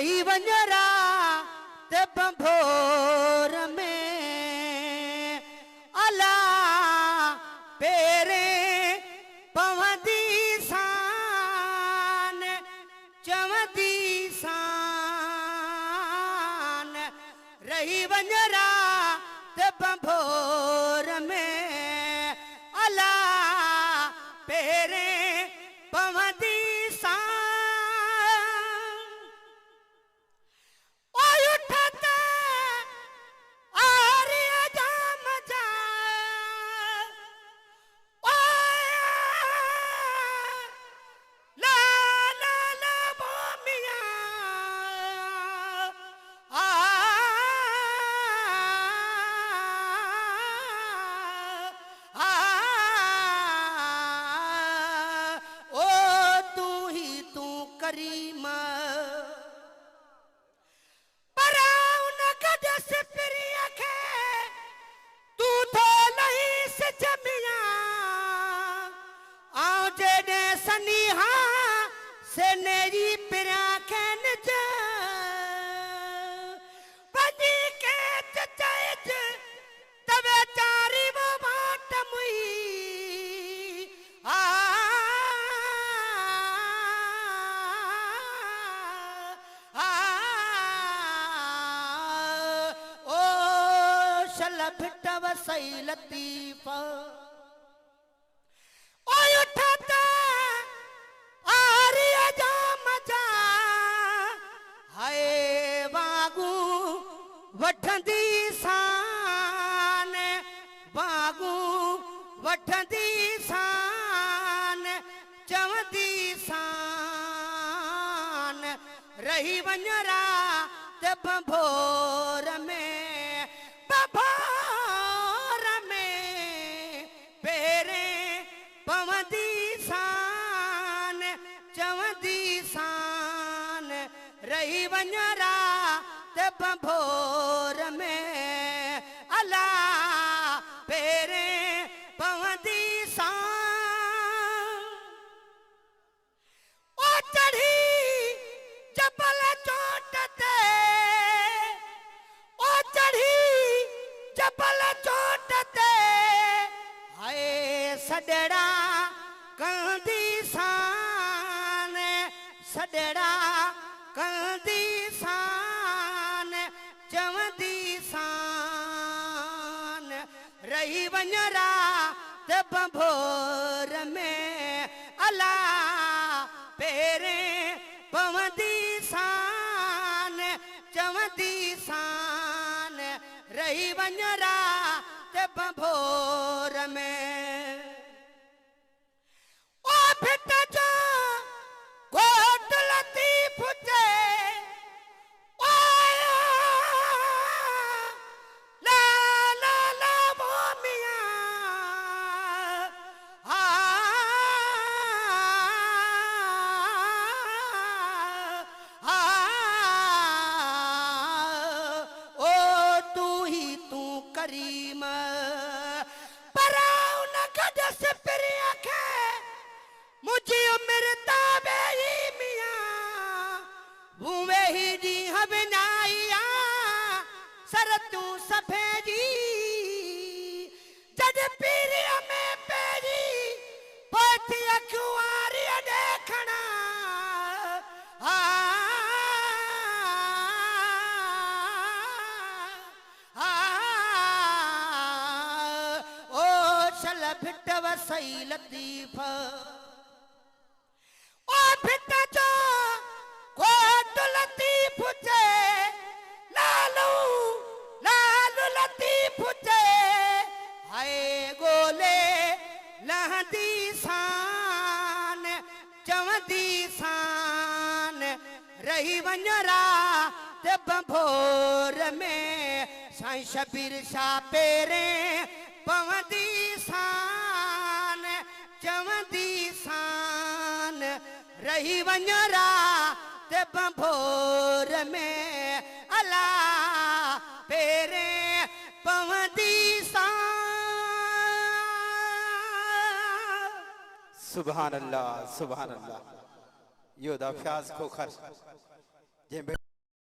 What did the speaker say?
रही वञरा ते बंभोर में अला पेरे पवंदी सान चवंदी सान रही वञरा ते बंभोर में अला पेरे पवंदी करीम पराउ न गड से प्रिय के तू तो नहीं से जमिया आओ जेने सनीहा से नेरी पिरा के नज बजी के चचैज तबे चारी वो बाट मुई भिट्टव सही लतीफा ओय उठता आरिया जा मजा हाय बागू वठंदी सान बागू वठंदी सान चवंदी सान रही वञरा ते बंभोर में रही वञरा ते बंभोर में अला पेरे पवंदी सान ओ चढ़ी जबल चोट ते ओ चढ़ी जबल चोट ते हाय सडड़ा कंदी सान सडड़ा कंदी सान चवंदी सान रही वञरा ते बंभोर में अला पेरे पवंदी सान चवंदी सान रही वञरा ते बंभोर में ओ भिट जो कोट लतीफ जे करीम पराउ न गड से प्रिय के मुझे उम्र ताबे ही मियां भूवे ही दी हबनाइया सरतू सफेदी जद पीरिय में पेरी पोती अखुआरी देखना भिट्टव सही लतीफा ओ भिट्ट जो कोट लतीफ जे लालू लालू लतीफ जे हाय गोले लहंदी सान चवंदी सान रही वञरा ते बंभोर में साईं शबीर शाह पेरे पवंदी सान चवंदी सान रही वञरा ते बंभोर में अला पेरे पवंदी सान सुभान अल्लाह यो दा फ्याज को खर्च